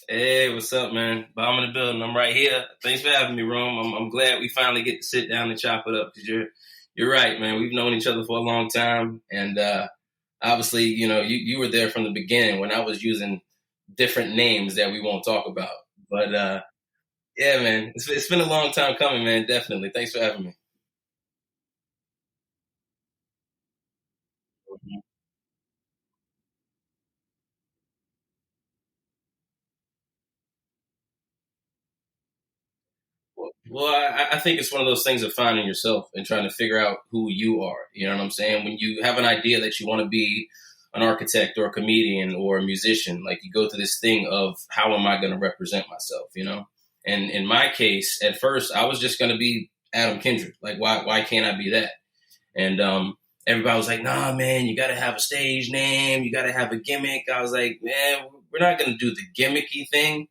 Hey, what's up, man? Bomb in the building. I'm right here. Thanks for having me, Rome. I'm glad we finally get to sit down and chop it up because you're right, man. We've known each other for a long time, and obviously, you were there from the beginning when I was using different names that we won't talk about. But yeah, man, it's been a long time coming, man. Definitely. Thanks for having me. Well, I think it's one of those things of finding yourself and trying to figure out who you are. You know what I'm saying? When you have an idea that you want to be an architect or a comedian or a musician, like you go through this thing of how am I going to represent myself, you know? And in my case, at first, I was just going to be Adam Kendrick. Like, why can't I be that? And everybody was like, nah, man, you got to have a stage name. You got to have a gimmick. I was like, man, we're not going to do the gimmicky thing.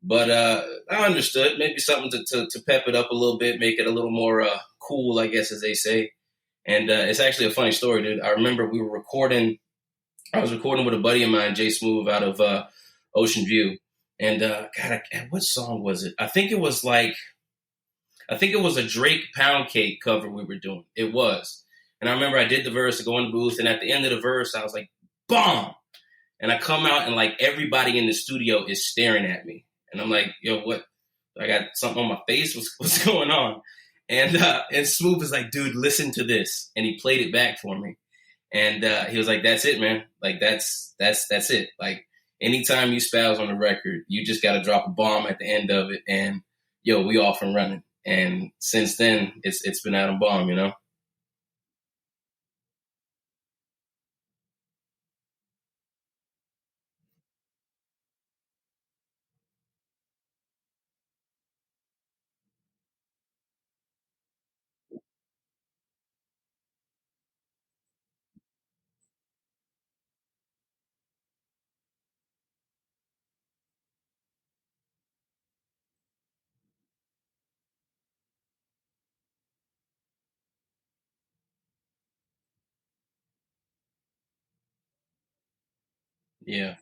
But I understood maybe something to pep it up a little bit, make it a little more cool, I guess, as they say. And it's actually a funny story, dude. I remember I was recording with a buddy of mine, Jay Smooth, out of Ocean View. And what song was it? I think it was a Drake Pound Cake cover we were doing. It was. And I remember I did the verse to go in the booth. And at the end of the verse, I was like, bomb. And I come out and like everybody in the studio is staring at me. And I'm like, yo, what? I got something on my face. What's going on? And Smooth is like, dude, listen to this. And he played it back for me. And he was like, that's it, man. Like that's it. Like anytime you spaz on the record, you just got to drop a bomb at the end of it. And yo, we off and running. And since then, it's been Adam Bomb, you know. Yeah,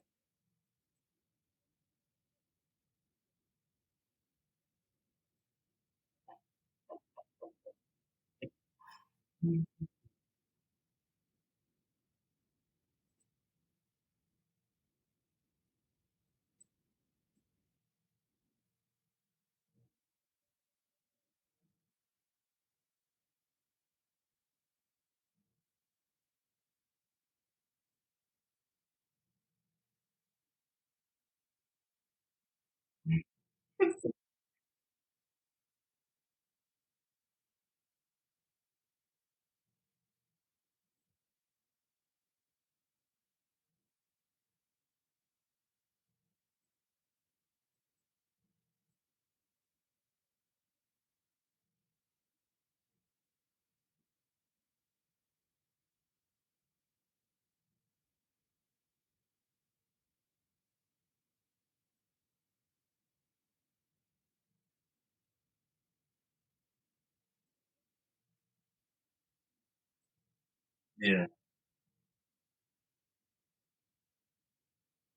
yeah,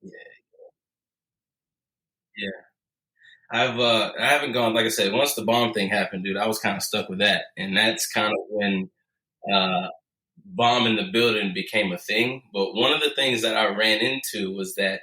yeah, yeah. I haven't gone, like I said, once the bomb thing happened, dude, I was kind of stuck with that. And that's kind of when uh bomb in the building became a thing. But one of the things that I ran into was that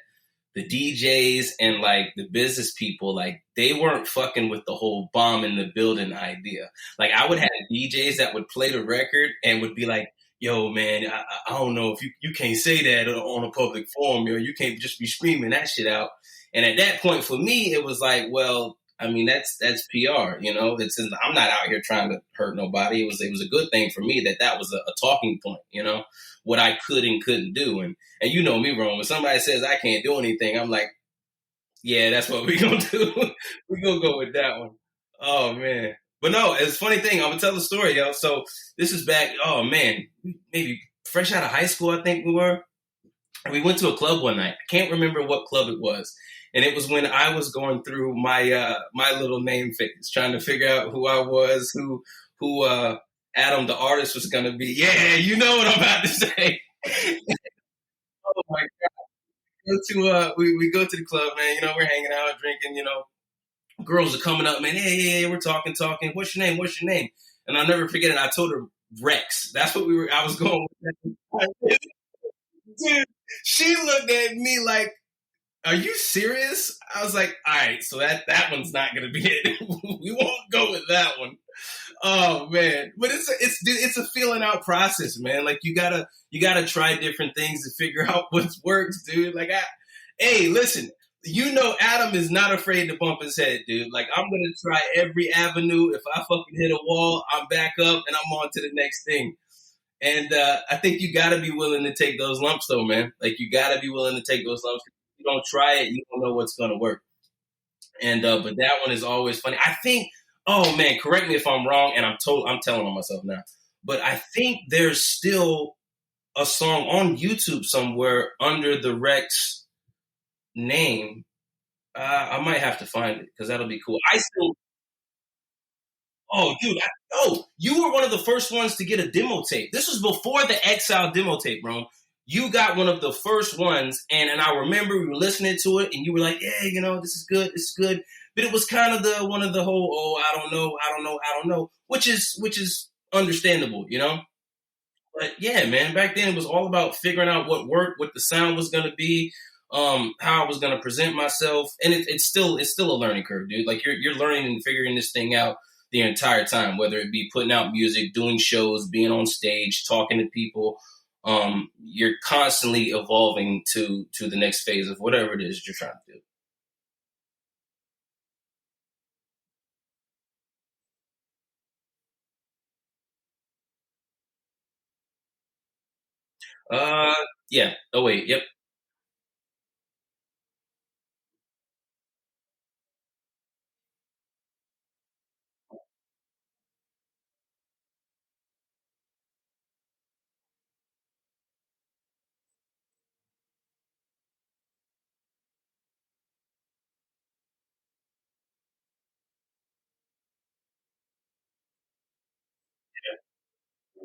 the DJs and like the business people, like they weren't fucking with the whole bomb in the building idea. Like I would have DJs that would play the record and would be like, yo, man, I don't know if you can't say that on a public forum, or you can't just be screaming that shit out. And at that point for me, it was like, well, I mean, that's PR, you know. I'm not out here trying to hurt nobody. It was a good thing for me that was a talking point, you know, what I could and couldn't do. And you know me, Ron. When somebody says I can't do anything, I'm like, yeah, that's what we gonna do. We gonna go with that one. Oh man. But no, it's a funny thing. I'm gonna tell the story, yo. So this is back. Oh man, maybe fresh out of high school, I think we were. And we went to a club one night. I can't remember what club it was, and it was when I was going through my little name phase, trying to figure out who I was, who Adam the artist was gonna be. Yeah, you know what I'm about to say. Oh my god. We go to the club, man. You know, we're hanging out, drinking. You know, girls are coming up, man. Hey, we're talking. What's your name? What's your name? And I'll never forget it. I told her Rex. That's what we were. I was going with. Dude, she looked at me like, "Are you serious?" I was like, "All right, so that one's not gonna be it. We won't go with that one." Oh man, but it's a feeling out process, man. Like you gotta try different things to figure out what works, dude. Hey, listen, you know Adam is not afraid to bump his head, dude. Like I'm gonna try every avenue. If I fucking hit a wall, I'm back up and I'm on to the next thing. And I think you gotta be willing to take those lumps, though, man. Like you gotta be willing to take those lumps. If you don't try it, you don't know what's gonna work. And but that one is always funny. I think. Oh man, correct me if I'm wrong, and I'm telling on myself now. But I think there's still a song on YouTube somewhere under the Rex name. I might have to find it because that'll be cool. I still. Oh, dude. You were one of the first ones to get a demo tape. This was before the Exile demo tape, bro. You got one of the first ones, and I remember we were listening to it, and you were like, "Yeah, you know, this is good, this is good." But it was kind of the one of the whole, "Oh, I don't know," which is understandable, you know. But yeah, man, back then it was all about figuring out what worked, what the sound was going to be, how I was going to present myself, and it's still a learning curve, dude. Like you're learning and figuring this thing out the entire time, whether it be putting out music, doing shows, being on stage, talking to people. You're constantly evolving to the next phase of whatever it is you're trying to do. Yeah. Oh wait. Yep.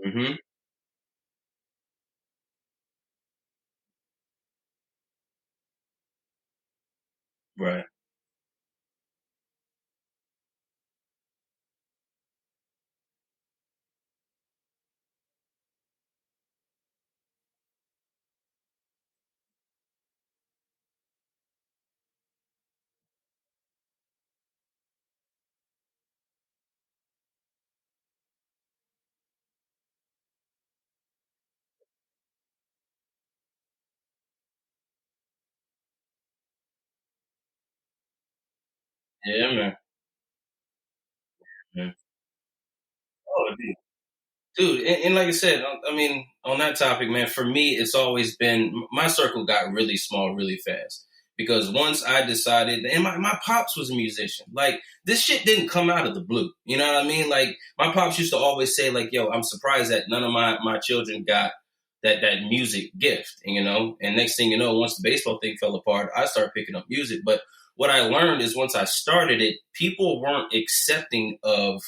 Mm-hmm. Right. Yeah, man. Man. Oh, dude, and like I said, I mean, on that topic, man, for me, it's always been my circle got really small really fast because once I decided, and my pops was a musician. Like this shit didn't come out of the blue. You know what I mean? Like my pops used to always say, like, "Yo, I'm surprised that none of my children got that music gift." And and next thing you know, once the baseball thing fell apart, I started picking up music. But what I learned is once I started it, people weren't accepting of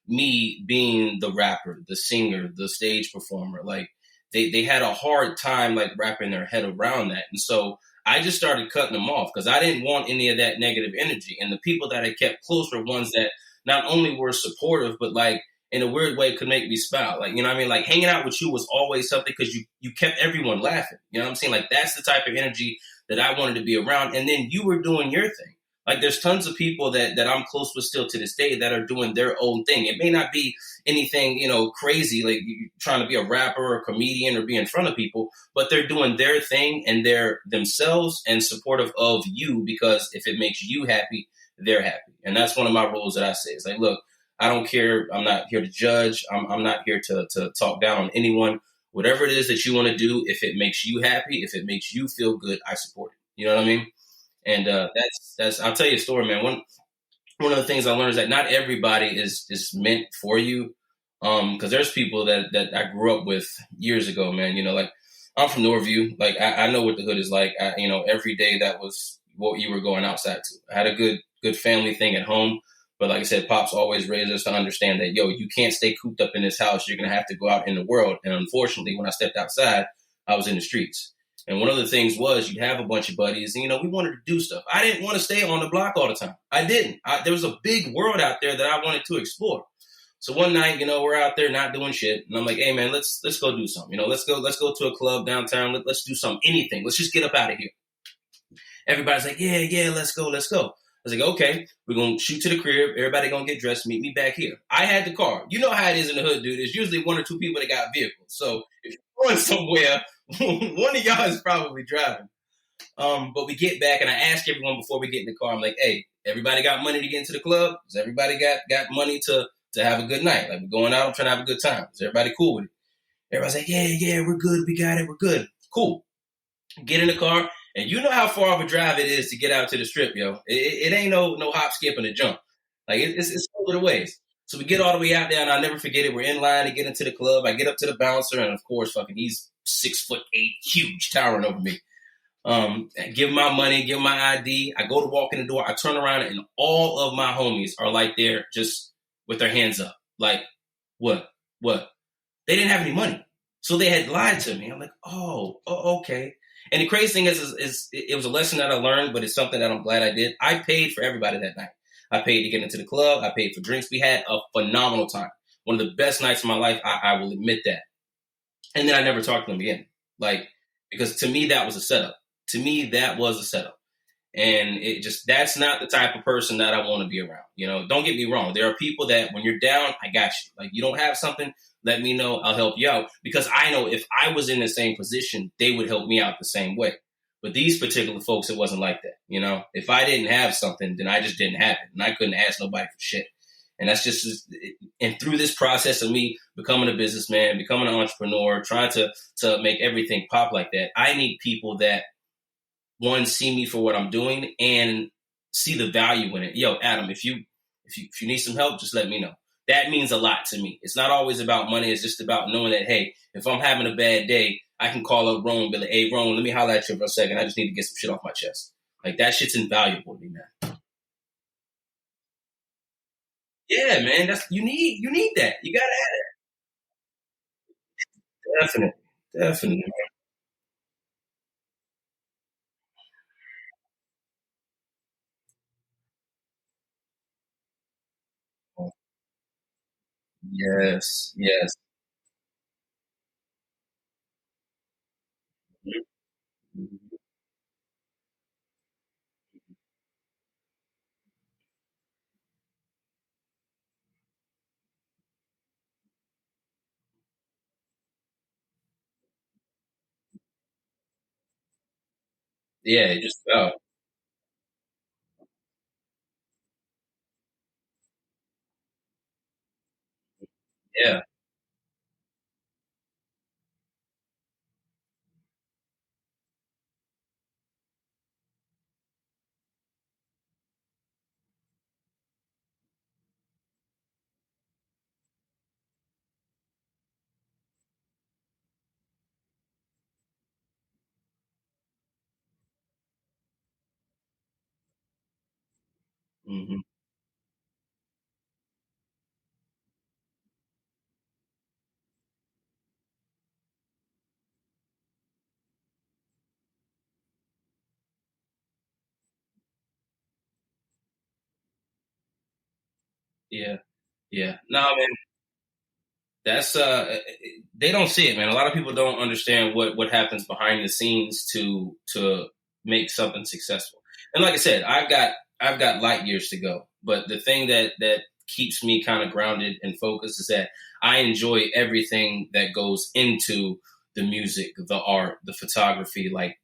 me being the rapper, the singer, the stage performer. Like they had a hard time like wrapping their head around that. And so I just started cutting them off because I didn't want any of that negative energy. And the people that I kept close were ones that not only were supportive, but like in a weird way could make me smile. Like, you know what I mean? Like hanging out with you was always something because you kept everyone laughing. You know what I'm saying? Like that's the type of energy that I wanted to be around. And then you were doing your thing. Like there's tons of people that I'm close with still to this day that are doing their own thing. It may not be anything, crazy, like you trying to be a rapper or a comedian or be in front of people, but they're doing their thing and they're themselves and supportive of you because if it makes you happy, they're happy. And that's one of my rules that I say. It's like, look, I don't care. I'm not here to judge. I'm not here to talk down on anyone. Whatever it is that you want to do, if it makes you happy, if it makes you feel good, I support it. You know what I mean? And that's I'll tell you a story, man. one of the things I learned is that not everybody is meant for you. Because there's people that I grew up with years ago, man. Like I'm from Norview. Like I know what the hood is like. Every day that was what you were going outside to. I had a good family thing at home. But like I said, Pops always raised us to understand that, you can't stay cooped up in this house. You're going to have to go out in the world. And unfortunately, when I stepped outside, I was in the streets. And one of the things was you'd have a bunch of buddies, and, we wanted to do stuff. I didn't want to stay on the block all the time. I didn't. There was a big world out there that I wanted to explore. So one night, we're out there not doing shit. And I'm like, hey, man, let's go do something. Let's go to a club downtown. Let's do something, anything. Let's just get up out of here. Everybody's like, yeah, let's go. I was like, okay, we're going to shoot to the crib. Everybody going to get dressed. Meet me back here. I had the car. You know how it is in the hood, dude. There's usually one or two people that got vehicles. So if you're going somewhere, one of y'all is probably driving. But we get back, and I ask everyone before we get in the car, I'm like, hey, everybody got money to get into the club? Does everybody got money to have a good night? Like, we're going out, I'm trying to have a good time. Is everybody cool with it? Everybody's like, yeah, we're good. We got it. We're good. Cool. Get in the car. And you know how far of a drive it is to get out to the strip, yo. It ain't no hop, skip, and a jump. Like, it's over the ways. So we get all the way out there, and I'll never forget it. We're in line to get into the club. I get up to the bouncer, and of course, fucking he's 6'8", huge, towering over me. Give him my money, give him my ID. I go to walk in the door. I turn around, and all of my homies are like there just with their hands up. Like, what? They didn't have any money. So they had lied to me. I'm like, oh okay. And the crazy thing is it was a lesson that I learned, but it's something that I'm glad I did. I paid for everybody that night. I paid to get into the club. I paid for drinks. We had a phenomenal time. One of the best nights of my life. I will admit that. And then I never talked to them again. Like, because to me, that was a setup. And that's not the type of person that I want to be around. Don't get me wrong. There are people that when you're down, I got you. Like, you don't have something, let me know. I'll help you out. Because I know if I was in the same position, they would help me out the same way. But these particular folks, it wasn't like that. If I didn't have something, then I just didn't have it. And I couldn't ask nobody for shit. And that's and through this process of me becoming a businessman, becoming an entrepreneur, trying to make everything pop like that, I need people that, one, see me for what I'm doing and see the value in it. Yo, Adam, if you need some help, just let me know. That means a lot to me. It's not always about money. It's just about knowing that, hey, if I'm having a bad day, I can call up Rome and be like, hey, Rome, let me holler at you for a second. I just need to get some shit off my chest. Like, that shit's invaluable to me, man. Yeah, man, you need that. You gotta have that. Definitely. Yes. Mhm. Yeah, just about. Yeah. Hmm. Yeah. Yeah. No, man. That's they don't see it, man. A lot of people don't understand what happens behind the scenes to make something successful. And like I said, I've got light years to go. But the thing that keeps me kind of grounded and focused is that I enjoy everything that goes into the music, the art, the photography, like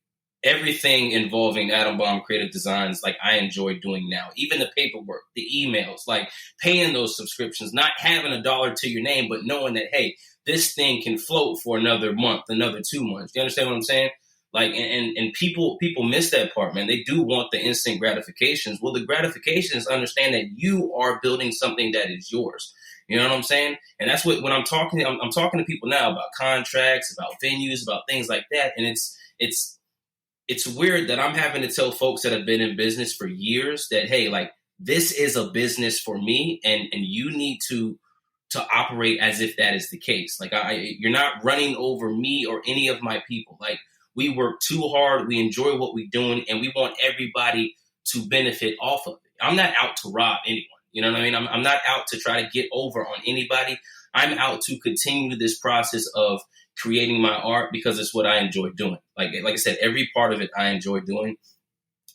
everything involving Atom Bomb Creative Designs, like I enjoy doing now. Even the paperwork, the emails, like paying those subscriptions, not having a dollar to your name, but knowing that, hey, this thing can float for another month, another 2 months. You understand what I'm saying? Like, and people miss that part, man. They do want the instant gratifications. Well, the gratifications understand that you are building something that is yours. You know what I'm saying? And that's what when I'm talking to people now about contracts, about venues, about things like that. And it's weird that I'm having to tell folks that have been in business for years that, hey, like, this is a business for me, and you need to operate as if that is the case. Like, you're not running over me or any of my people. Like, we work too hard, we enjoy what we're doing, and we want everybody to benefit off of it. I'm not out to rob anyone. You know what I mean? I'm not out to try to get over on anybody. I'm out to continue this process of creating my art because it's what I enjoy doing. Like I said, every part of it I enjoy doing,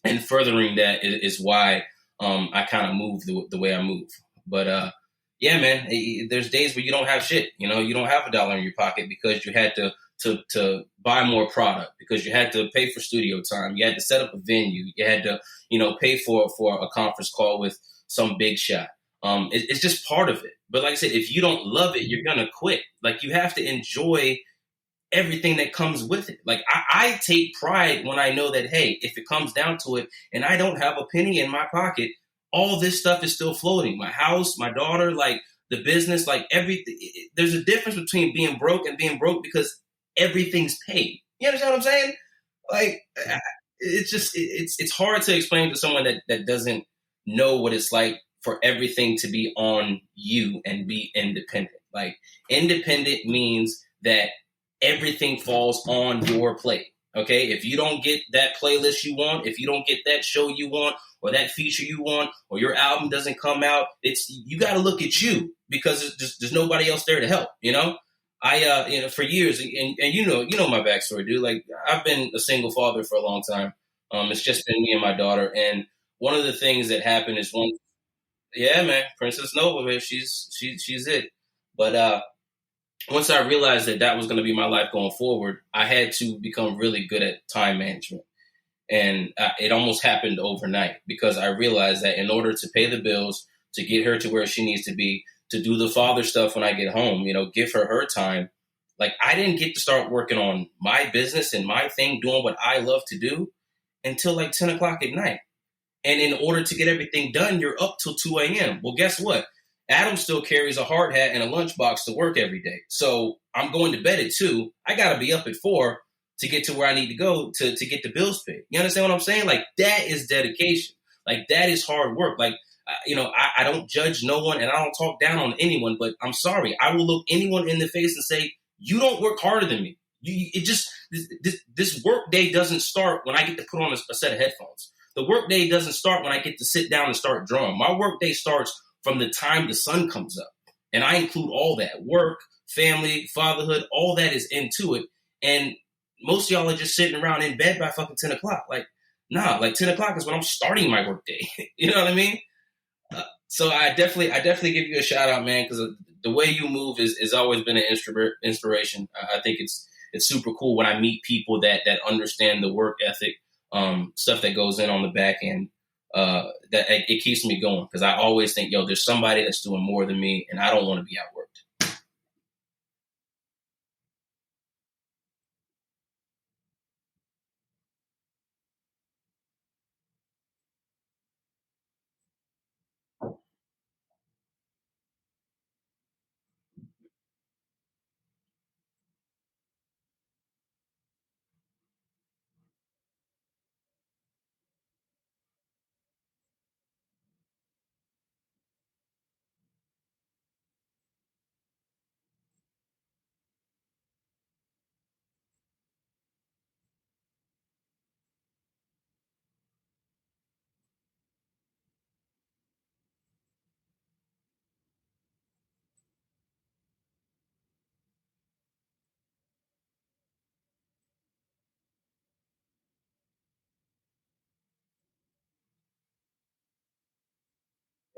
and furthering that is why I kind of move the way I move. But yeah, man, there's days where you don't have shit. You know, you don't have $1 in your pocket because you had to buy more product, because you had to pay for studio time, you had to set up a venue, you had to pay for a conference call with some big shot. It's just part of it. But like I said, if you don't love it, you're gonna quit. Like, you have to enjoy everything that comes with it. Like, I take pride when I know that, hey, if it comes down to it and I don't have a penny in my pocket, all this stuff is still floating. My house, my daughter, like the business, like everything. There's a difference between being broke and being broke because everything's paid. You understand what I'm saying? Like, it's just, it's hard to explain to someone that doesn't know what it's like for everything to be on you and be independent. Like, independent means that everything falls on your plate. Okay, if you don't get that playlist you want, if you don't get that show you want, or that feature you want, or your album doesn't come out, you got to look at you, because there's nobody else there to help. I for years, and my backstory, dude. Like, I've been a single father for a long time. It's just been me and my daughter, and one of the things that happened is yeah, man, Princess Nova, man, she's it. But once I realized that was going to be my life going forward, I had to become really good at time management. And it almost happened overnight, because I realized that in order to pay the bills, to get her to where she needs to be, to do the father stuff when I get home, give her time. Like, I didn't get to start working on my business and my thing, doing what I love to do, until like 10 o'clock at night. And in order to get everything done, you're up till 2 a.m. Well, guess what? Adam still carries a hard hat and a lunchbox to work every day. So I'm going to bed at 2. I got to be up at 4 to get to where I need to go to get the bills paid. You understand what I'm saying? Like, that is dedication. Like, that is hard work. Like, I don't judge no one, and I don't talk down on anyone, but I'm sorry. I will look anyone in the face and say, you don't work harder than me. This work day doesn't start when I get to put on a set of headphones. The work day doesn't start when I get to sit down and start drawing. My work day starts from the time the sun comes up. And I include all that: work, family, fatherhood, all that is into it. And most of y'all are just sitting around in bed by fucking 10 o'clock. Like, nah, like 10 o'clock is when I'm starting my work day. You know what I mean? So I definitely give you a shout out, man, because the way you move is always been an inspiration. I think it's super cool when I meet people that understand the work ethic, stuff that goes in on the back end. That it keeps me going, because I always think, yo, there's somebody that's doing more than me, and I don't want to be outworked.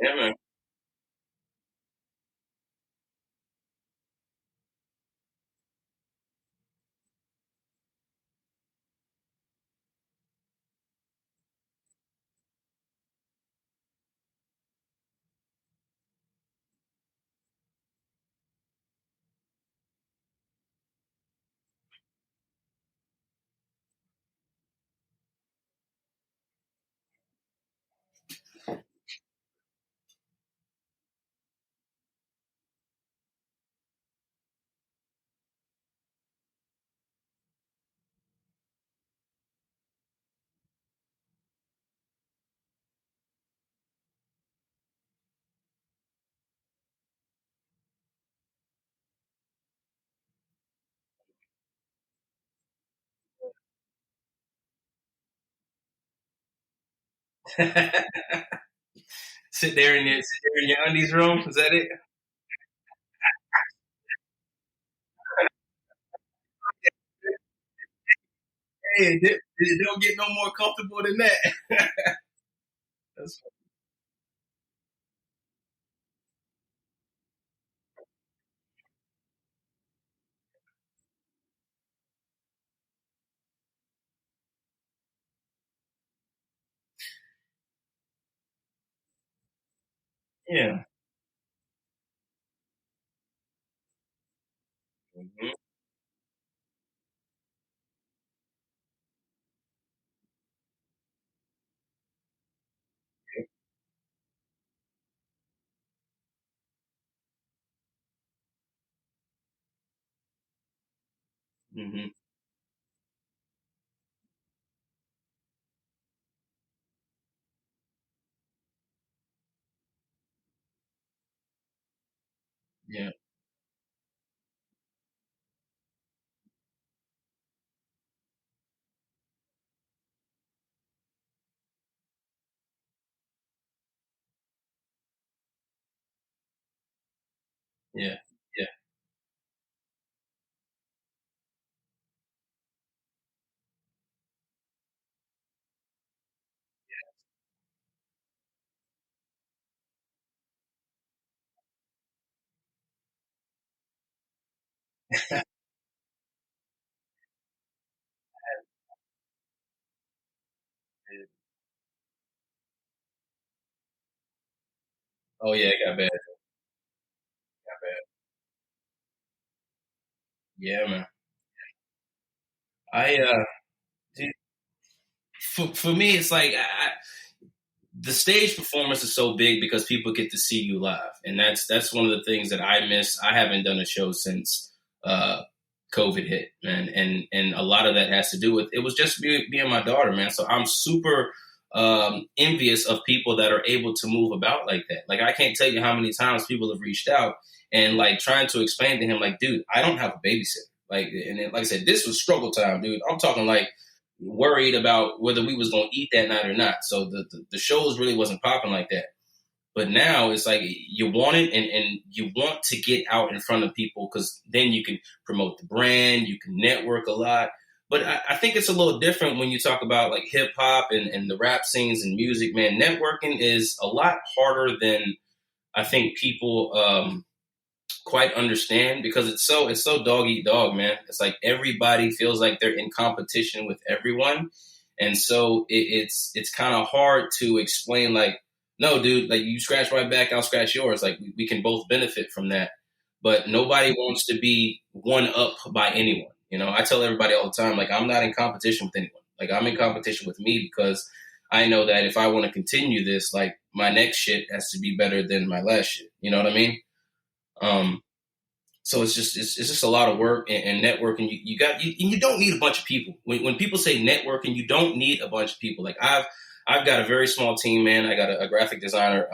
Yeah, man. sit there in your undies room. Is that it? Hey, it don't get no more comfortable than that. That's, yeah. Hmm. Hmm. Yeah. Yeah. Yeah. Oh yeah, it got bad. Got bad. Yeah, man. I dude, for me, it's like the stage performance is so big because people get to see you live, and that's one of the things that I miss. I haven't done a show since uh, COVID hit, man, and a lot of that has to do with it was just me and my daughter, man. So I'm super envious of people that are able to move about like that. Like I can't tell you how many times people have reached out and like trying to explain to him, like, dude, I don't have a babysitter. Like, and then, like I said, this was struggle time, dude. I'm talking like worried about whether we was gonna eat that night or not. So the shows really wasn't popping like that. But now it's like you want it and you want to get out in front of people because then you can promote the brand, you can network a lot. But I think it's a little different when you talk about like hip hop and the rap scenes and music, man. Networking is a lot harder than I think people quite understand because it's so dog eat dog, man. It's like everybody feels like they're in competition with everyone, and so it's kind of hard to explain. Like, no, dude, like you scratch my back, I'll scratch yours. Like we can both benefit from that, but nobody wants to be one up by anyone. You know, I tell everybody all the time, like I'm not in competition with anyone. Like I'm in competition with me because I know that if I want to continue this, like my next shit has to be better than my last shit. You know what I mean? Um, so it's just a lot of work and networking. You don't need a bunch of people. When people say networking, you don't need a bunch of people. Like I've got a very small team, man. I got a graphic designer,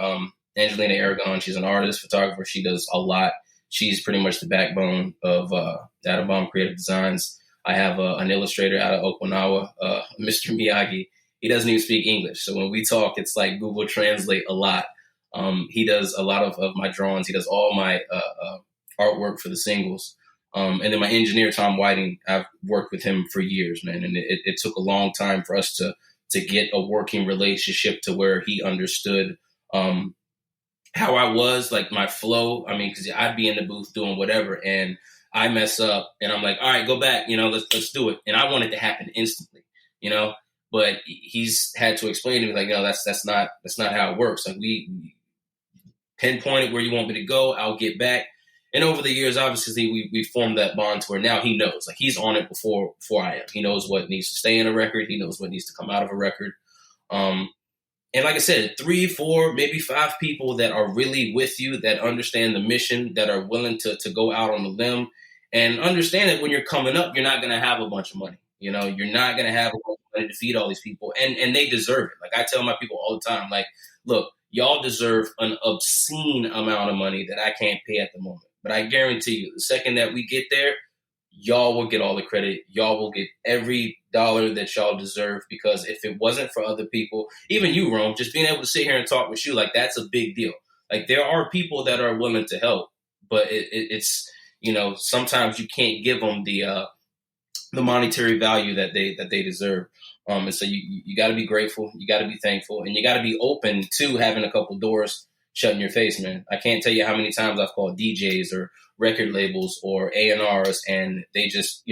Angelina Aragon. She's an artist, photographer. She does a lot. She's pretty much the backbone of Bomb Creative Designs. I have an illustrator out of Okinawa, Mr. Miyagi. He doesn't even speak English, so when we talk, it's like Google Translate a lot. He does a lot of my drawings. He does all my artwork for the singles. And then my engineer, Tom Whiting, I've worked with him for years, man. And it took a long time for us to get a working relationship to where he understood how I was, like my flow. I mean, because I'd be in the booth doing whatever, and I mess up, and I'm like, all right, go back, let's do it. And I want it to happen instantly, you know. But he's had to explain to me, like, no, that's not how it works. Like we pinpoint it where you want me to go. I'll get back. And over the years, obviously, we formed that bond to where now he knows, like he's on it before I am. He knows what needs to stay in a record. He knows what needs to come out of a record. Um, and like I said, 3, 4, maybe 5 people that are really with you, that understand the mission, that are willing to go out on the limb and understand that when you're coming up, you're not going to have a bunch of money. You know, you're not going to have a bunch of money to feed all these people, and they deserve it. Like I tell my people all the time, like, look, y'all deserve an obscene amount of money that I can't pay at the moment. But I guarantee you, the second that we get there, y'all will get all the credit. Y'all will get every dollar that y'all deserve, because if it wasn't for other people, even you, Rome, just being able to sit here and talk with you, like, that's a big deal. Like, there are people that are willing to help, but it's, sometimes you can't give them the monetary value that they deserve. And so you got to be grateful, you got to be thankful, and you got to be open to having a couple doors shut in your face, man. I can't tell you how many times I've called DJs or record labels or A&Rs, and they just,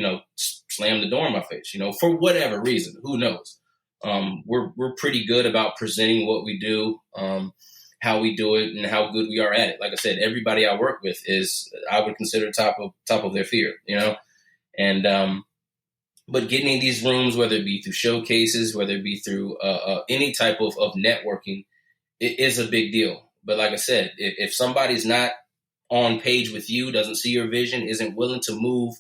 slam the door in my face, for whatever reason. Who knows? We're pretty good about presenting what we do, how we do it, and how good we are at it. Like I said, everybody I work with is, I would consider top of their fear, and but getting in these rooms, whether it be through showcases, whether it be through any type of networking, it is a big deal. But like I said, if somebody's not on page with you, doesn't see your vision, isn't willing to move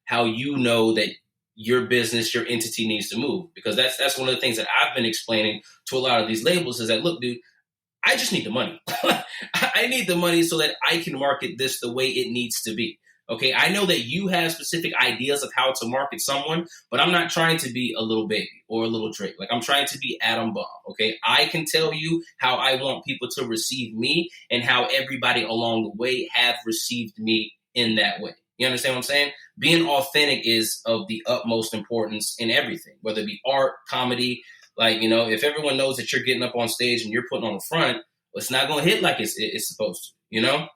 how you know that your business, your entity needs to move, because that's one of the things that I've been explaining to a lot of these labels is that, look, dude, I just need the money. I need the money so that I can market this the way it needs to be. Okay, I know that you have specific ideas of how to market someone, but I'm not trying to be a little baby or a little Drake. Like, I'm trying to be Adam Bomb. Okay, I can tell you how I want people to receive me and how everybody along the way have received me in that way. You understand what I'm saying? Being authentic is of the utmost importance in everything, whether it be art, comedy. Like, if everyone knows that you're getting up on stage and you're putting on the front, it's not going to hit like it's supposed to,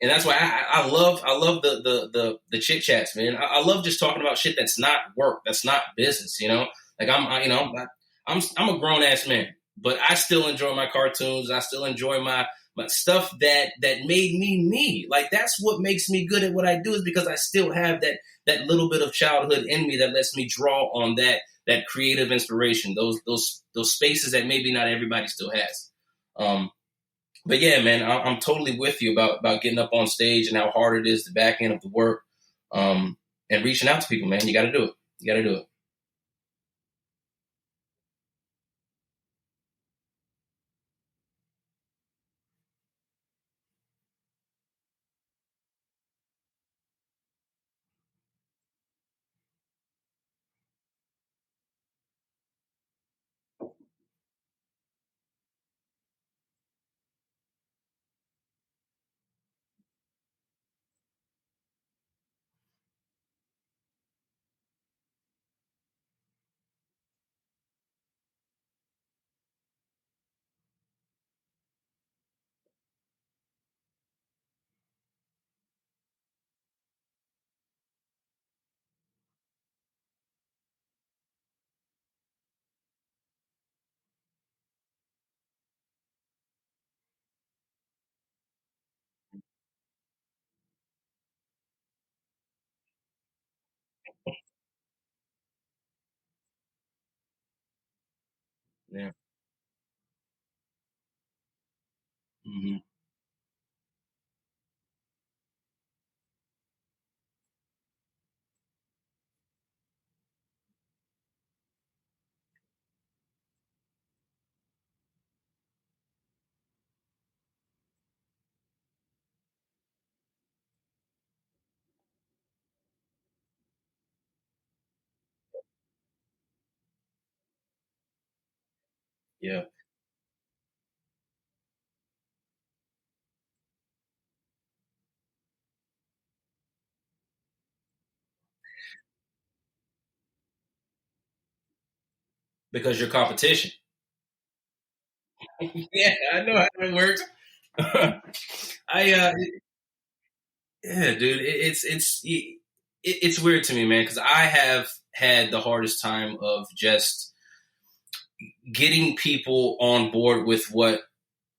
And that's why I love the chit chats, man. I love just talking about shit that's not work, that's not business. Like, I'm a grown ass man, but I still enjoy my cartoons. I still enjoy my stuff that made me. Like, that's what makes me good at what I do, is because I still have that little bit of childhood in me that lets me draw on that creative inspiration, those spaces that maybe not everybody still has. But yeah, man, I'm totally with you about getting up on stage and how hard it is, the back end of the work, and reaching out to people, man. You got to do it. You got to do it. Yeah. Hmm. Yeah. Because your competition. Yeah, I know how it works. Yeah, dude, it's weird to me, man, because I have had the hardest time of just getting people on board with what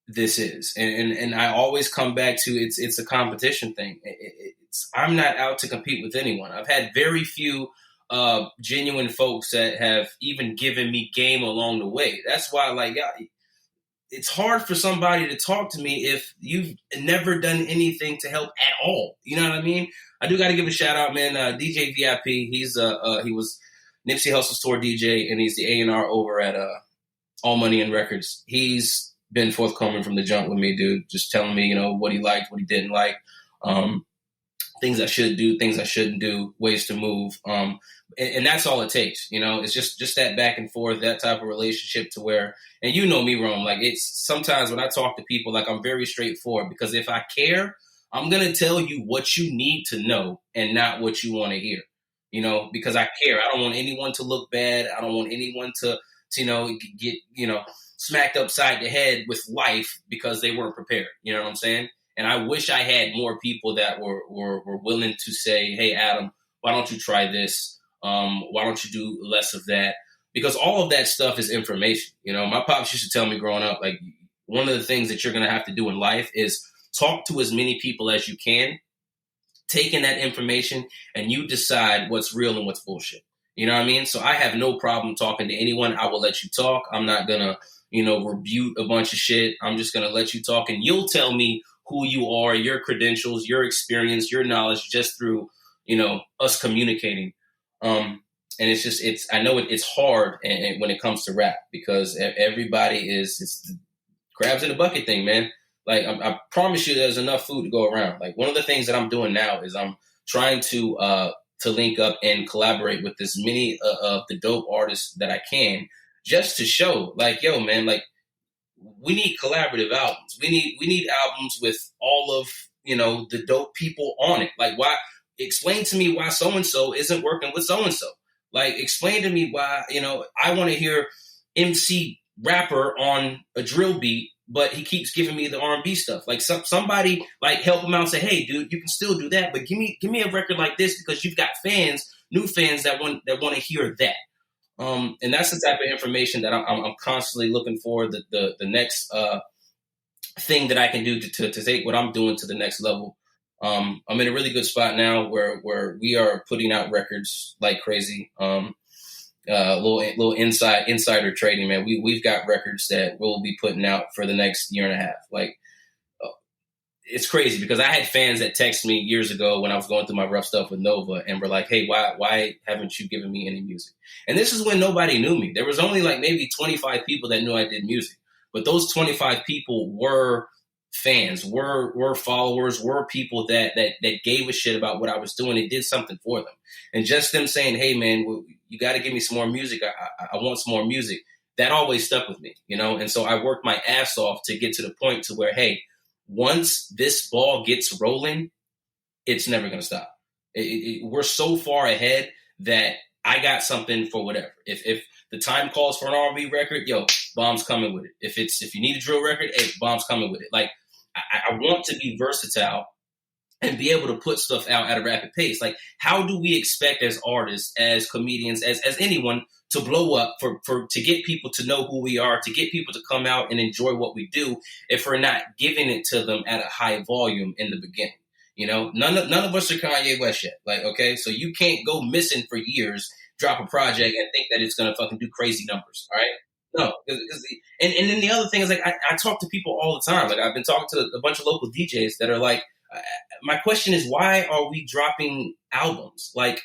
this is, and I always come back to it's a competition thing. I'm not out to compete with anyone. I've had very few genuine folks that have even given me game along the way. That's why, like, yeah, it's hard for somebody to talk to me if you've never done anything to help at all. You know what I mean? I do got to give a shout out, man. DJ VIP, he was Nipsey Hussle's tour DJ, and he's the A&R over at All Money and Records. He's been forthcoming from the jump with me, dude. Just telling me, what he liked, what he didn't like. things I should do, things I shouldn't do, ways to move. And that's all it takes. It's just that back and forth, that type of relationship to where, and you know me, Rome, like it's sometimes when I talk to people, like I'm very straightforward because if I care, I'm going to tell you what you need to know and not what you want to hear, because I care. I don't want anyone to look bad. I don't want anyone to get, smacked upside the head with life because they weren't prepared. You know what I'm saying? And I wish I had more people that were willing to say, hey, Adam, why don't you try this? Why don't you do less of that? Because all of that stuff is information. My pops used to tell me growing up, like, one of the things that you're going to have to do in life is talk to as many people as you can, take in that information, and you decide what's real and what's bullshit. You know what I mean? So I have no problem talking to anyone. I will let you talk. I'm not going to, rebuke a bunch of shit. I'm just going to let you talk, and you'll tell me who you are, your credentials, your experience, your knowledge, just through, us communicating. And I know it's hard and when it comes to rap because everybody it's the crabs in the bucket thing, man. Like, I promise you there's enough food to go around. Like, one of the things that I'm doing now is I'm trying to link up and collaborate with as many of the dope artists that I can just to show, like, yo, man, like, we need collaborative albums. We need albums with all of, the dope people on it. Like, why? Explain to me why so-and-so isn't working with so-and-so. Like, explain to me why, I want to hear MC rapper on a drill beat, but he keeps giving me the R&B stuff. Like, somebody, like, help him out and say, hey, dude, you can still do that, but give me a record like this because you've got fans, new fans that want to hear that. And that's the type of information that I'm constantly looking for. The next thing that I can do to take what I'm doing to the next level. I'm in a really good spot now where we are putting out records like crazy. Little insider trading, man. We've got records that we'll be putting out for the next year and a half. Like, it's crazy because I had fans that text me years ago when I was going through my rough stuff with Nova and were like, hey, why haven't you given me any music? And this is when nobody knew me. There was only like maybe 25 people that knew I did music. But those 25 people were fans, were followers, were people that gave a shit about what I was doing and did something for them. And just them saying, hey, man, you got to give me some more music. I want some more music. That always stuck with me, And so I worked my ass off to get to the point to where, hey, once this ball gets rolling, it's never going to stop. We're so far ahead that I got something for whatever. If the time calls for an R&B record, yo, Bomb's coming with it. If you need a drill record, hey, Bomb's coming with it. Like, I want to be versatile and be able to put stuff out at a rapid pace. Like, how do we expect as artists, as comedians, as anyone to blow up to get people to know who we are, to get people to come out and enjoy what we do if we're not giving it to them at a high volume in the beginning? None of us are Kanye West yet. Like, okay, so you can't go missing for years, drop a project and think that it's going to fucking do crazy numbers. All right. No, and then the other thing is, like, I talk to people all the time. Like, I've been talking to a bunch of local DJs that are like, my question is, why are we dropping albums? Like,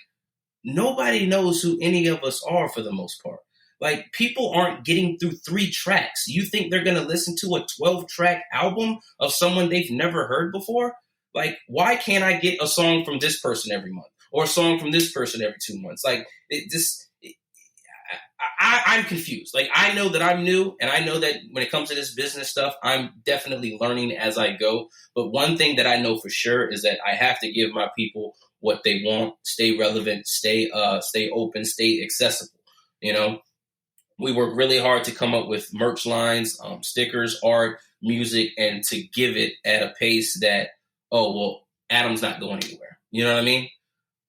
nobody knows who any of us are for the most part. Like, people aren't getting through 3 tracks. You think they're going to listen to a 12-track album of someone they've never heard before? Like, why can't I get a song from this person every month or a song from this person every 2 months? Like, I'm confused. Like, I know that I'm new, and I know that when it comes to this business stuff, I'm definitely learning as I go. But one thing that I know for sure is that I have to give my people what they want, stay relevant, stay open, stay accessible. We work really hard to come up with merch lines, stickers, art, music, and to give it at a pace that, oh, well, Adam's not going anywhere. You know what I mean?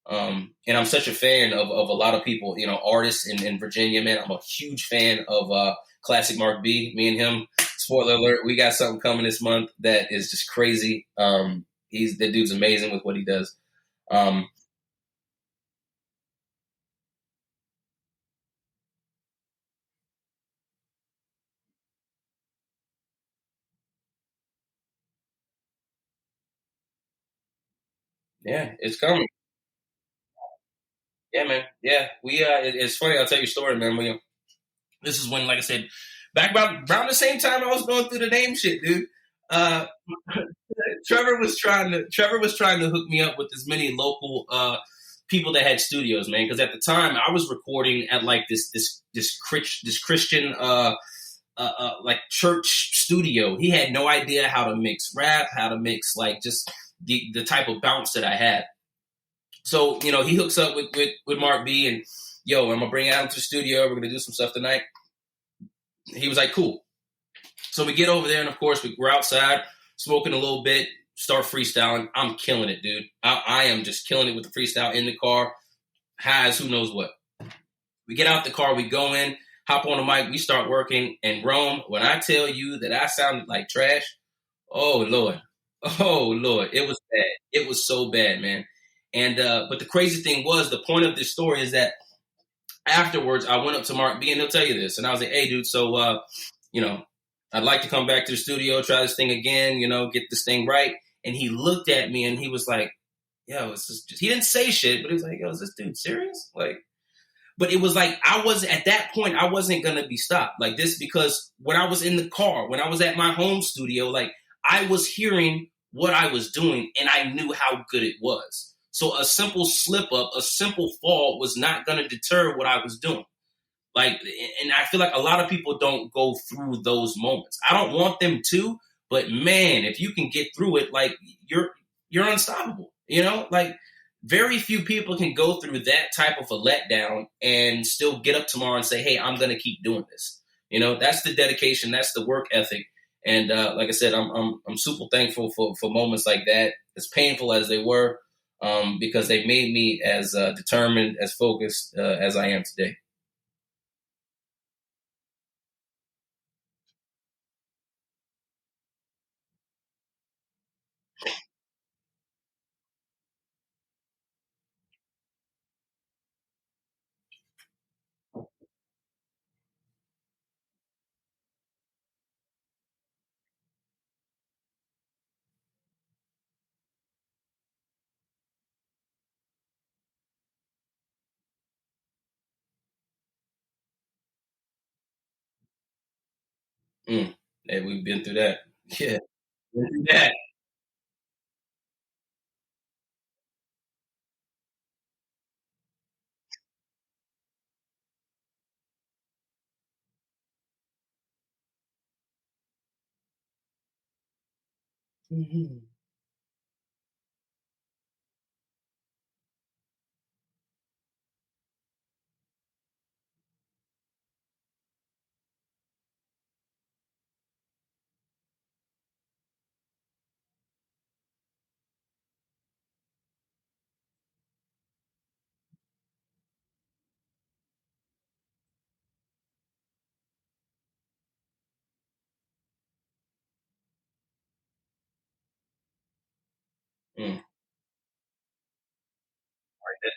And I'm such a fan of a lot of people, artists in Virginia, man. I'm a huge fan of Classic Mark B. Me and him, spoiler alert, we got something coming this month that is just crazy. The dude's amazing with what he does. Yeah, it's coming. Yeah, man. Yeah, it's funny. I'll tell you a story, man. This is when, like I said, back around the same time I was going through the name shit, dude. Uh, Trevor was trying to hook me up with as many local people that had studios, man. Because at the time I was recording at like this Christian like church studio. He had no idea how to mix rap, how to mix like just the type of bounce that I had. So he hooks up with Mark B and yo, I'm gonna bring Adam to the studio. We're gonna do some stuff tonight. He was like, cool. So we get over there, and of course we're outside smoking a little bit. Start freestyling. I'm killing it, dude. I am just killing it with the freestyle in the car. Has who knows what. We get out the car, we go in, hop on the mic, we start working. And Rome, when I tell you that I sounded like trash, oh Lord, oh Lord, it was bad. It was so bad, man. And but the crazy thing was, the point of this story is that afterwards I went up to Mark B and he'll tell you this, and I was like, hey, dude, so you know, I'd like to come back to the studio, try this thing again, get this thing right. And he looked at me and he was like, yo, it's just he didn't say shit, but he was like, yo, is this dude serious? Like, but it was like I was at that point, I wasn't gonna be stopped like this, because when I was in the car, when I was at my home studio, like I was hearing what I was doing and I knew how good it was. So a simple slip up, a simple fall was not gonna deter what I was doing. Like, and I feel like a lot of people don't go through those moments. I don't want them to, but man, if you can get through it, like you're unstoppable. Like very few people can go through that type of a letdown and still get up tomorrow and say, "Hey, I'm going to keep doing this." That's the dedication, that's the work ethic, and like I said, I'm super thankful for moments like that, as painful as they were, because they made me as determined, as focused as I am today. Mm. Hey, we've been through that. Yeah, been through that. Mm-hmm. Mm.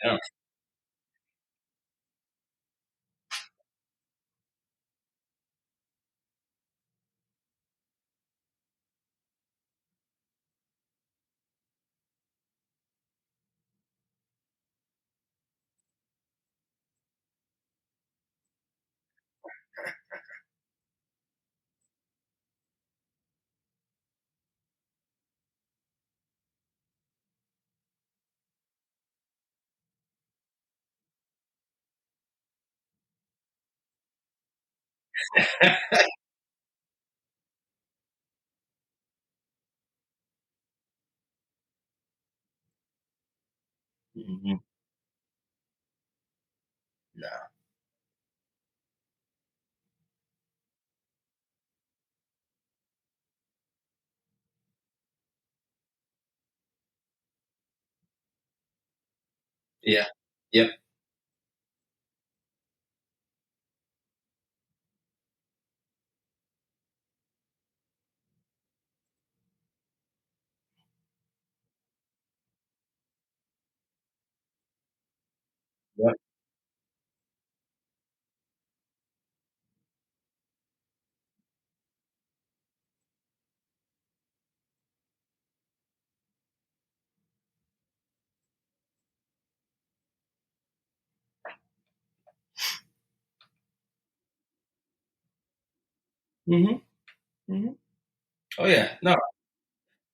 Yeah. Mm-hmm. Nah. Yeah. Yep. Yep. Mm-hmm. Mm-hmm. Oh yeah, no,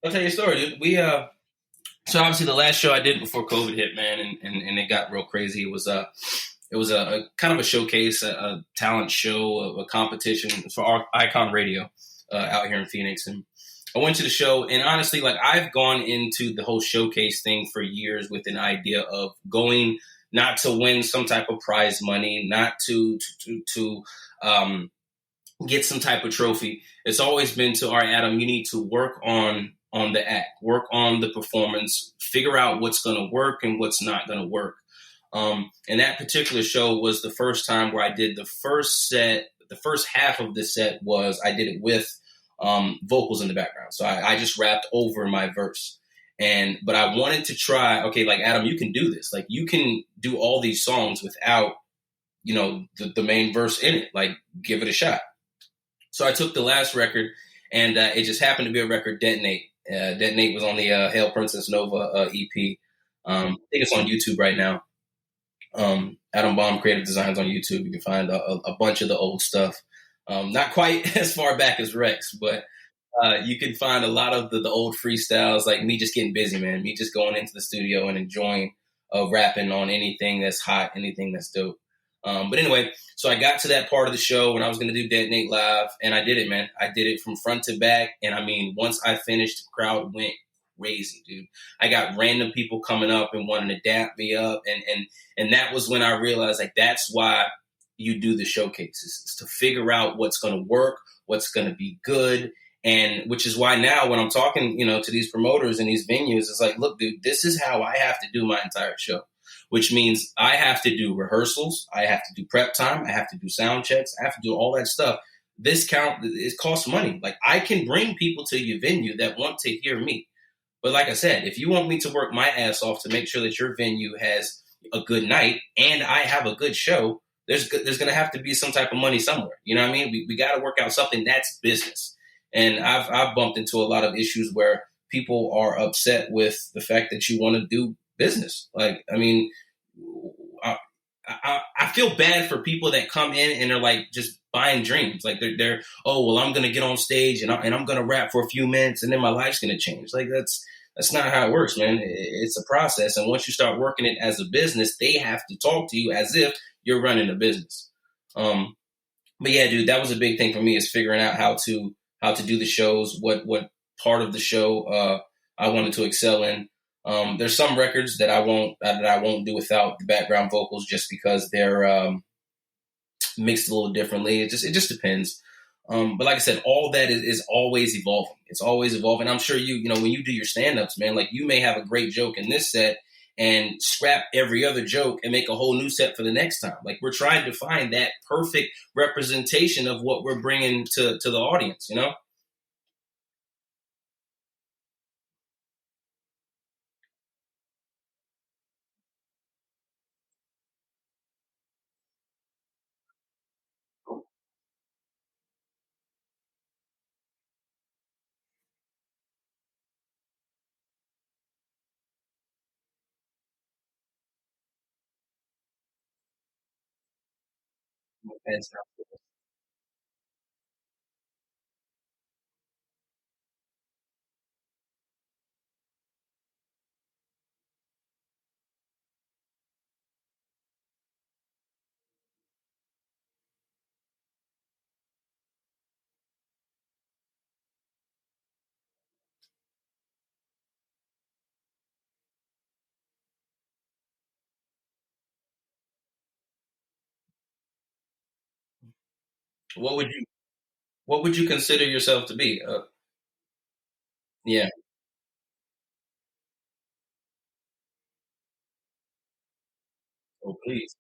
I'll tell you a story, dude. So obviously the last show I did before COVID hit, man, and it got real crazy. It was a kind of a showcase, a talent show, a competition for our Icon Radio out here in Phoenix, and I went to the show. And honestly, like I've gone into the whole showcase thing for years with an idea of going not to win some type of prize money, not to get some type of trophy. It's always been to, all right, Adam, you need to work on the act, work on the performance, figure out what's going to work and what's not going to work. And that particular show was the first time where I did the first set. The first half of the set was I did it with vocals in the background. So I just rapped over my verse. But I wanted to try, okay, like Adam, you can do this. Like you can do all these songs without, the main verse in it. Like give it a shot. So I took the last record, and it just happened to be a record, Detonate. Detonate was on the Hail Princess Nova EP. I think it's on YouTube right now. Adam Baum Creative Designs on YouTube. You can find a bunch of the old stuff. Not quite as far back as Rex, but you can find a lot of the old freestyles, like me just getting busy, man. Me just going into the studio and enjoying rapping on anything that's hot, anything that's dope. But anyway, so I got to that part of the show when I was going to do Detonate Live, and I did it, man. I did it from front to back, and I mean, once I finished, the crowd went crazy, dude. I got random people coming up and wanting to dap me up, and that was when I realized, like, that's why you do the showcases, is to figure out what's going to work, what's going to be good. And which is why now when I'm talking, to these promoters and these venues, it's like, look, dude, this is how I have to do my entire show, which means I have to do rehearsals. I have to do prep time. I have to do sound checks. I have to do all that stuff. It costs money. Like I can bring people to your venue that want to hear me. But like I said, if you want me to work my ass off to make sure that your venue has a good night and I have a good show, there's going to have to be some type of money somewhere. You know what I mean? We got to work out something that's business. And I've bumped into a lot of issues where people are upset with the fact that you want to do business. Like, I mean, I feel bad for people that come in and they're like just buying dreams. Like they're oh well, I'm gonna get on stage and I'm gonna rap for a few minutes and then my life's gonna change. Like that's not how it works, man. It's a process, and once you start working it as a business, they have to talk to you as if you're running a business. But yeah, dude, that was a big thing for me, is figuring out how to do the shows, what part of the show I wanted to excel in. There's some records that I won't do without the background vocals, just because they're mixed a little differently. It just depends. But like I said, all that is always evolving. It's always evolving. I'm sure when you do your stand-ups, man, like you may have a great joke in this set and scrap every other joke and make a whole new set for the next time. Like we're trying to find that perfect representation of what we're bringing to the audience. What would you What would you consider yourself to be? Yeah. Oh, please.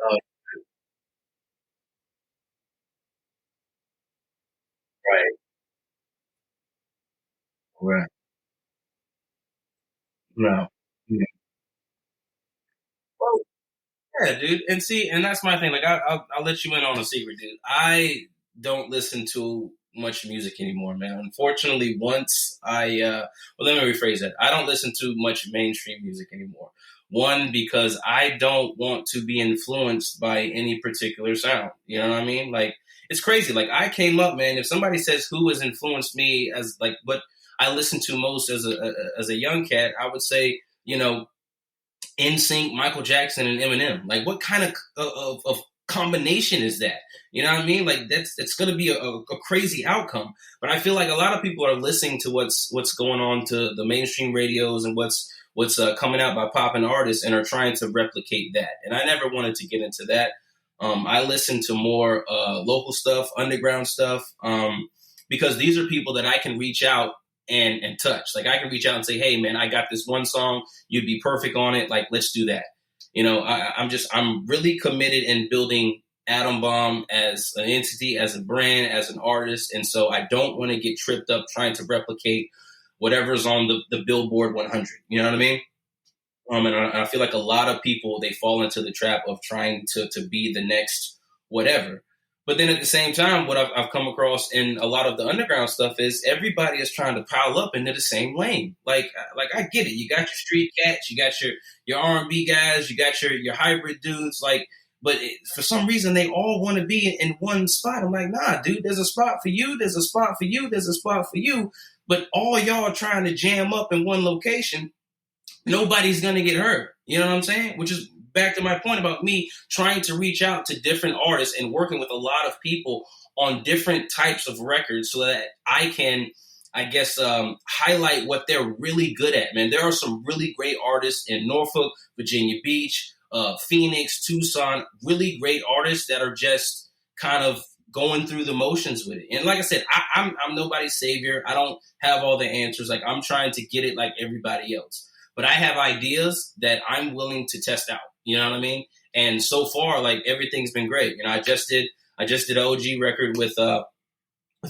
Oh, right, right. No. Yeah. Well, yeah, dude. And see, and that's my thing. Like, I'll let you in on a secret, dude. I don't listen to much music anymore, man. Unfortunately, once well, let me rephrase that. I don't listen to much mainstream music anymore. One, because I don't want to be influenced by any particular sound. You know what I mean? Like, it's crazy. Like, I came up, man. If somebody says who has influenced me as like what I listened to most as a young cat, I would say, NSYNC, Michael Jackson, and Eminem. Like, what kind of combination is that? You know what I mean? Like, that's going to be a crazy outcome. But I feel like a lot of people are listening to what's going on to the mainstream radios and what's coming out by popping artists and are trying to replicate that. And I never wanted to get into that. I listen to more local stuff, underground stuff, because these are people that I can reach out and touch. Like, I can reach out and say, "Hey, man, I got this one song. You'd be perfect on it. Like, let's do that." I'm really committed in building Atom Bomb as an entity, as a brand, as an artist, and so I don't want to get tripped up trying to replicate whatever's on the Billboard 100. You know what I mean? And I feel like a lot of people, they fall into the trap of trying to be the next whatever. But then at the same time, what I've come across in a lot of the underground stuff is everybody is trying to pile up into the same lane. Like I get it. You got your street cats, you got your R&B guys, you got your hybrid dudes. Like, but for some reason they all want to be in one spot. I'm like, nah, dude. There's a spot for you. There's a spot for you. There's a spot for you. But all y'all are trying to jam up in one location, nobody's going to get hurt. You know what I'm saying? Which is back to my point about me trying to reach out to different artists and working with a lot of people on different types of records so that I can, I guess, highlight what they're really good at, man. There are some really great artists in Norfolk, Virginia Beach, Phoenix, Tucson, really great artists that are just kind of going through the motions with it. And like I said, I'm nobody's savior. I don't have all the answers. Like, I'm trying to get it like everybody else. But I have ideas that I'm willing to test out. You know what I mean? And so far, like, everything's been great. I just did an OG record with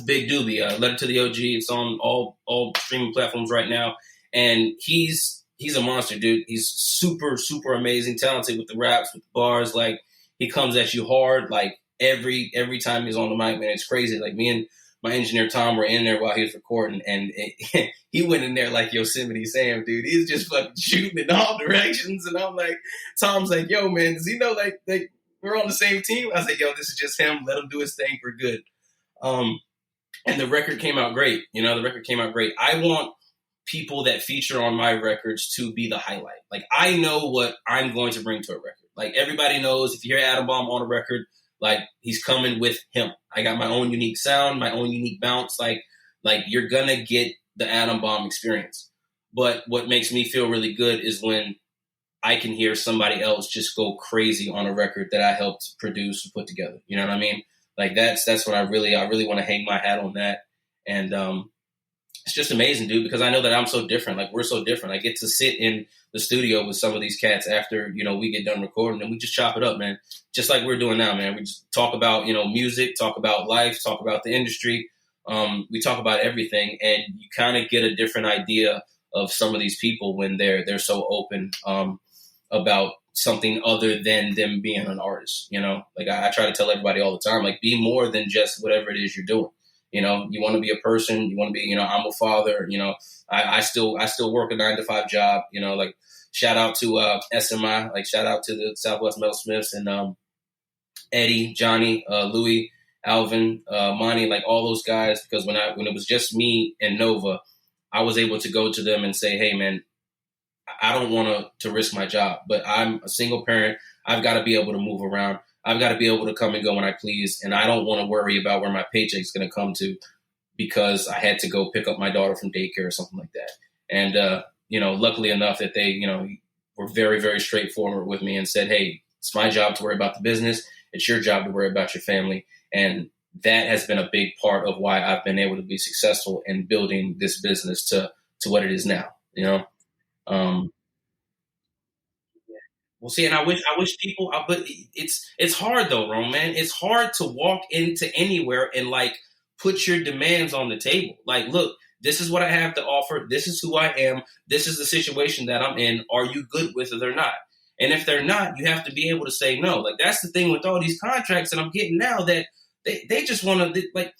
Big Doobie, Letter to the OG. It's on all streaming platforms right now, and he's a monster, dude. He's super super amazing, talented with the raps, with the bars. Like, he comes at you hard, like every time he's on the mic, man. It's crazy. Like, me and my engineer Tom were in there while he was recording, and he went in there like Yosemite Sam, dude. He's just fucking shooting in all directions, and I'm like, Tom's like, "Yo, man, does he know like we're on the same team?" I was like, "Yo, this is just him. Let him do his thing. We're good." And the record came out great. The record came out great. I want people that feature on my records to be the highlight. Like, I know what I'm going to bring to a record. Like, everybody knows if you hear Atom Bomb on a record, like, he's coming with him. I got my own unique sound, my own unique bounce. Like you're gonna get the Atom Bomb experience. But what makes me feel really good is when I can hear somebody else just go crazy on a record that I helped produce and put together. You know what I mean? Like, that's what I really want to hang my hat on that. And it's just amazing, dude, because I know that I'm so different. Like, we're so different. I get to sit in the studio with some of these cats after, we get done recording, and we just chop it up, man. Just like we're doing now, man. We just talk about, music, talk about life, talk about the industry. We talk about everything, and you kind of get a different idea of some of these people when they're so open about something other than them being an artist. Like, I try to tell everybody all the time, like, be more than just whatever it is you're doing. You want to be a person. You want to be, I'm a father. I still work a 9 to 5 job. Like shout out to SMI. Like shout out to the Southwest Metalsmiths and Eddie, Johnny, Louis, Alvin, Monty, like all those guys. Because when it was just me and Nova, I was able to go to them and say, hey, man, I don't want to risk my job, but I'm a single parent. I've got to be able to move around. I've got to be able to come and go when I please. And I don't want to worry about where my paycheck's going to come to because I had to go pick up my daughter from daycare or something like that. And, luckily enough that they, were very, very straightforward with me and said, hey, it's my job to worry about the business. It's your job to worry about your family. And that has been a big part of why I've been able to be successful in building this business to what it is now, Um, Well, see, and I wish people, but it's hard though, Rome, man. It's hard to walk into anywhere and like put your demands on the table. Like, look, this is what I have to offer. This is who I am. This is the situation that I'm in. Are you good with it or not? And if they're not, you have to be able to say no. Like that's the thing with all these contracts that I'm getting now that they just want to like.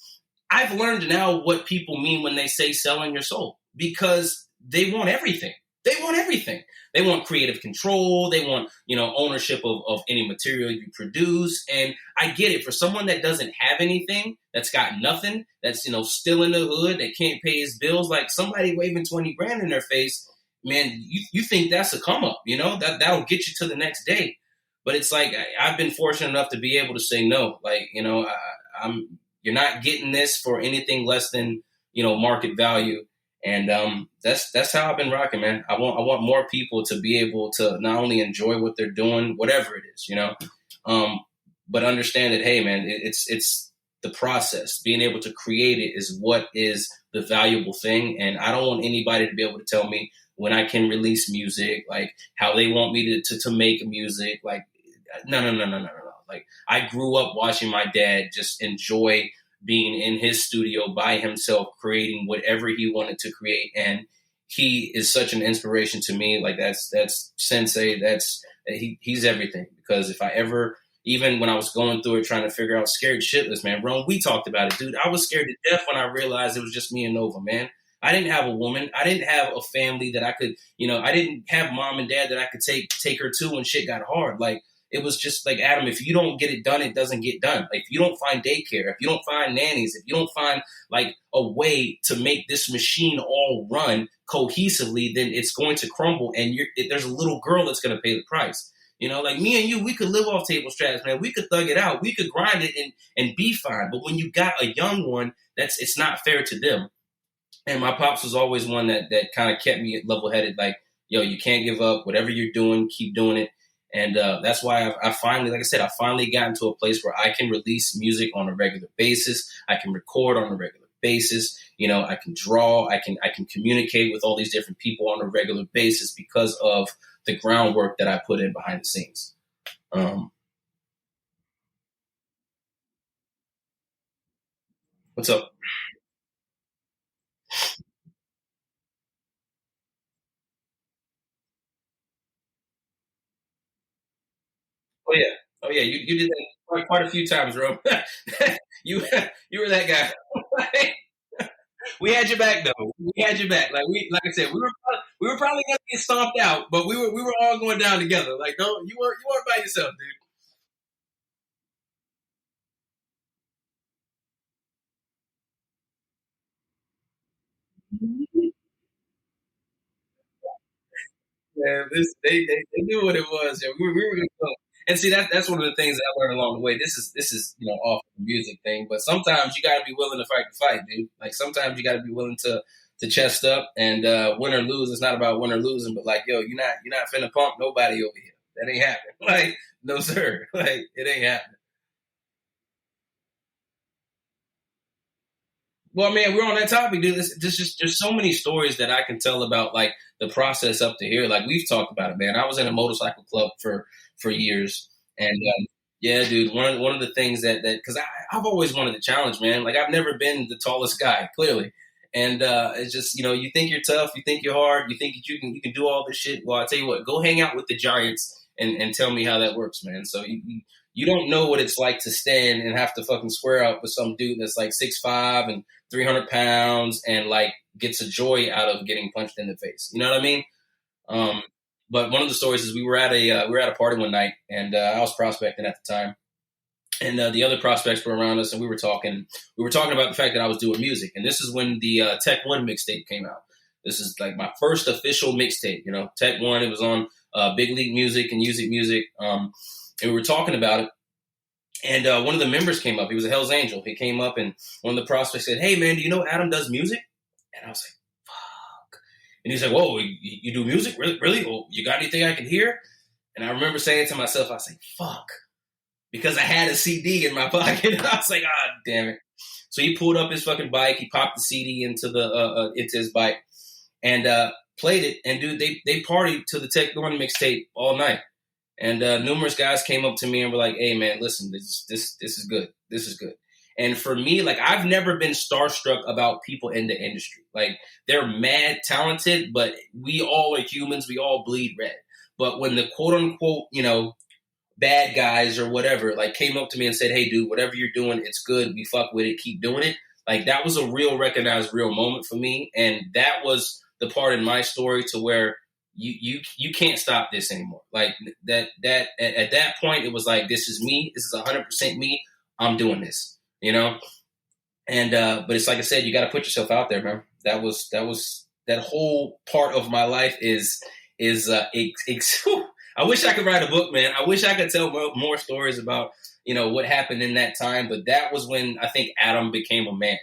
I've learned now what people mean when they say selling your soul because they want everything. They want everything. They want creative control. They want, ownership of any material you produce. And I get it. For someone that doesn't have anything, that's got nothing, that's, still in the hood, that can't pay his bills, like somebody waving 20 grand in their face, man, you think that's a come up, that'll get you to the next day. But it's like, I've been fortunate enough to be able to say no. Like, you're not getting this for anything less than, market value. And that's how I've been rocking, man. I want more people to be able to not only enjoy what they're doing, whatever it is, but understand that, hey, man, it's the process. Being able to create it is what is the valuable thing. And I don't want anybody to be able to tell me when I can release music, like how they want me to make music. Like, no. Like I grew up watching my dad just enjoy being in his studio by himself, creating whatever he wanted to create. And he is such an inspiration to me. Like that's sensei. He's everything. Because if I ever, even when I was going through it, trying to figure out scared shitless, man, Ron, we talked about it, dude. I was scared to death when I realized it was just me and Nova, man. I didn't have a woman. I didn't have a family that I could, I didn't have mom and dad that I could take her to when shit got hard. Like, it was just like, Adam, if you don't get it done, it doesn't get done. Like, if you don't find daycare, if you don't find nannies, if you don't find like a way to make this machine all run cohesively, then it's going to crumble. And there's a little girl that's going to pay the price. Like me and you, we could live off table straps, man. We could thug it out. We could grind it and be fine. But when you got a young one, it's not fair to them. And my pops was always one that kind of kept me level headed. Like, yo, you can't give up. Whatever you're doing, keep doing it. And that's why I finally, like I said, I finally gotten to a place where I can release music on a regular basis. I can record on a regular basis. I can draw. I can communicate with all these different people on a regular basis because of the groundwork that I put in behind the scenes. What's up? Oh yeah, oh yeah. You did that quite a few times, Rob. you you were that guy. We had your back though. We had your back. Like I said, we were probably gonna get stomped out, but we were all going down together. Like, don't you weren't by yourself, dude. Yeah, they knew what it was. Yeah, we were gonna go. And see that's one of the things that I learned along the way. This is off the music thing, but sometimes you got to be willing to fight the fight, dude. Like sometimes you got to be willing to chest up and win or lose. It's not about win or losing, but like yo, you're not finna pump nobody over here. That ain't happening. Like no sir, like it ain't happening. Well, man, we're on that topic, dude. This just there's so many stories that I can tell about like the process up to here. Like we've talked about it, man. I was in a motorcycle club for years, and yeah, dude. One of the things that because I've always wanted to challenge, man. Like I've never been the tallest guy, clearly, and it's just you think you're tough, you think you're hard, you think that you can do all this shit. Well, I tell you what, go hang out with the giants and tell me how that works, man. So you don't know what it's like to stand and have to fucking square up with some dude that's like 6'5" and 300 pounds and like gets a joy out of getting punched in the face. You know what I mean? Um, but one of the stories is we were at a party one night, and I was prospecting at the time, and the other prospects were around us, and we were talking. We were talking about the fact that I was doing music, and this is when the Tech One mixtape came out. This is like my first official mixtape. You know, Tech One. It was on Big League Music and Music. And we were talking about it, and one of the members came up. He was a Hell's Angel. He came up, and one of the prospects said, "Hey, man, do you know Adam does music?" And I was like, "Fuck!" And he's like, "Whoa, you do music? Really? Well, you got anything I can hear?" And I remember saying to myself, I was like, "Fuck." Because I had a CD in my pocket. I was like, ah, damn it. So he pulled up his fucking bike. He popped the CD into his bike and played it. And dude, they partied to the Tech One mixtape all night. And numerous guys came up to me and were like, "Hey man, listen, this is good. This is good." And for me, like I've never been starstruck about people in the industry. Like they're mad talented, but we all are humans. We all bleed red. But when the quote unquote, bad guys or whatever, like came up to me and said, "Hey dude, whatever you're doing, it's good. We fuck with it. Keep doing it." Like that was a real recognized real moment for me. And that was the part in my story to where you can't stop this anymore. Like that at that point, it was like, this is me. This is 100% me. I'm doing this, And, but it's like I said, you got to put yourself out there, man. That whole part of my life is I wish I could write a book, man. I wish I could tell more stories about, what happened in that time. But that was when I think Adam became a man,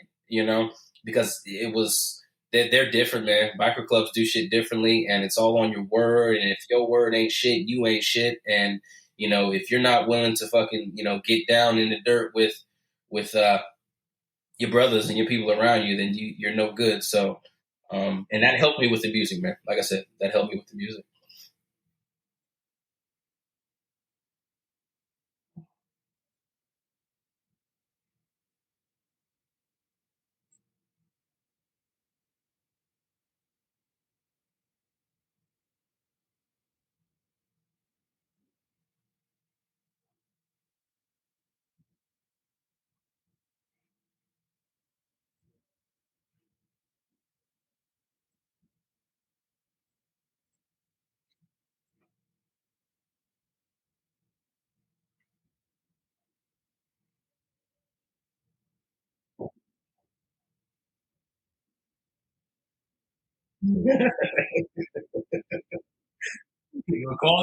because it was, they're different, man. Biker clubs do shit differently, and it's all on your word. And if your word ain't shit, you ain't shit. And, if you're not willing to fucking, get down in the dirt with your brothers and your people around you, then you're no good. So, and that helped me with the music, man. Like I said, that helped me with the music. Call,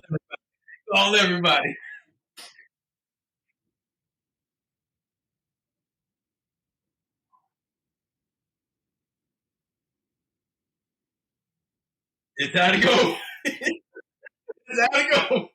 call everybody. It's time to go. It's time to go.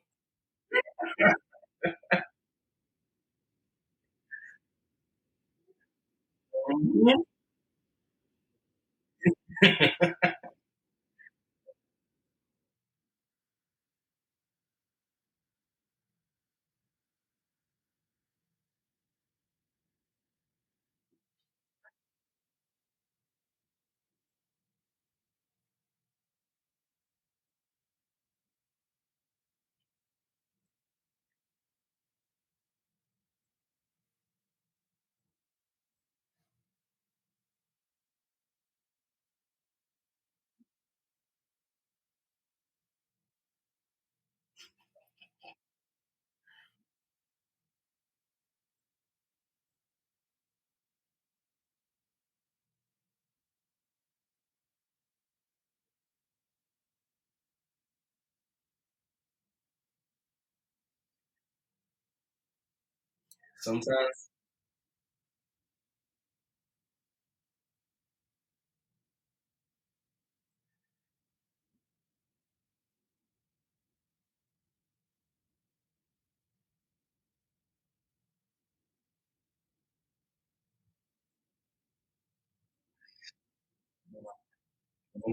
Sometimes.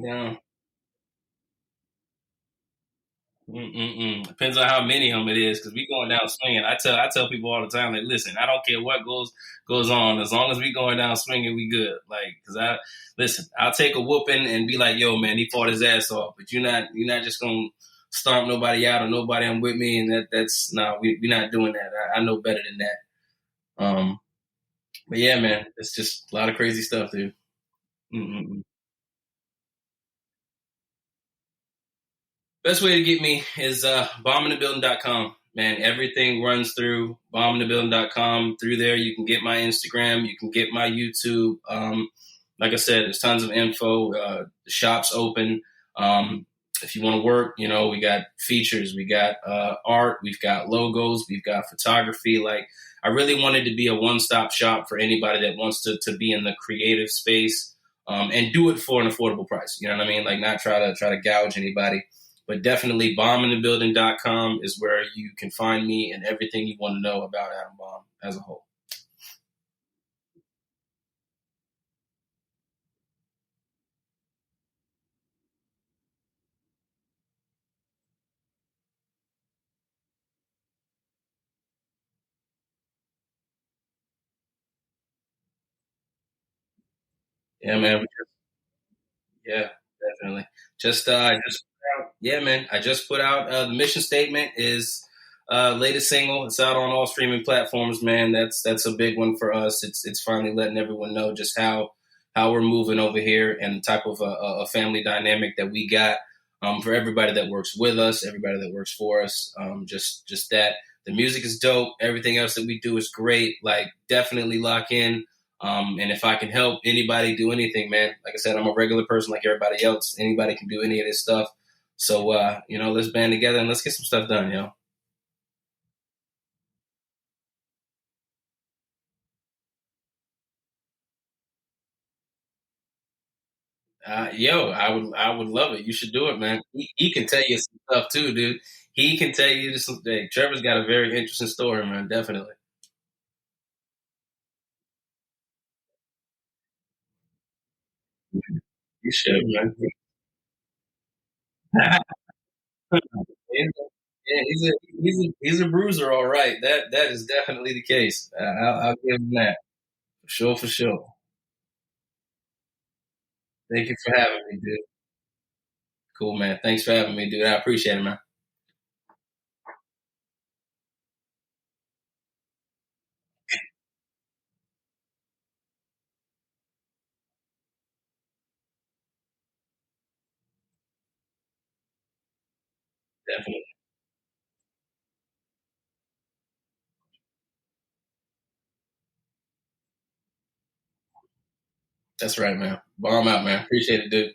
Down. Depends on how many of them it is, because we going down swinging. I tell people all the time, like, listen, I don't care what goes on, as long as we going down swinging, we good. Like, because listen, I'll take a whooping and be like, yo, man, he fought his ass off, but you're not just gonna stomp nobody out or nobody I'm with me, and that's nah, we're not doing that. I know better than that. But yeah, man, it's just a lot of crazy stuff, dude. Mm-mm. Best way to get me is bombinthebuilding.com. Man, everything runs through bombinthebuilding.com. Through there, you can get my Instagram, you can get my YouTube. Like I said, there's tons of info. The shop's open. If you want to work, we got features, we got art, we've got logos, we've got photography. Like, I really wanted to be a one-stop shop for anybody that wants to be in the creative space, and do it for an affordable price. You know what I mean? Like, not try to gouge anybody. But definitely bombinthebuilding.com is where you can find me and everything you want to know about Adam Bomb as a whole. Yeah, man. Yeah, definitely. Yeah, man. I just put out the mission statement is latest single. It's out on all streaming platforms, man. That's a big one for us. It's finally letting everyone know just how we're moving over here and the type of a family dynamic that we got, for everybody that works with us, everybody that works for us. Just that the music is dope. Everything else that we do is great. Like, definitely lock in. And if I can help anybody do anything, man, like I said, I'm a regular person like everybody else. Anybody can do any of this stuff. So, let's band together and let's get some stuff done, I would love it. You should do it, man. He can tell you some stuff too, dude. He can tell you some. Hey, Trevor's got a very interesting story, man. Definitely. You should, man. He's a bruiser, all right. That is definitely the case. I'll give him that for sure, for sure. Thank you for having me, dude. Cool, man. Thanks for having me, dude. I appreciate it, man. Definitely. That's right, man. Bomb out, man. Appreciate it, dude.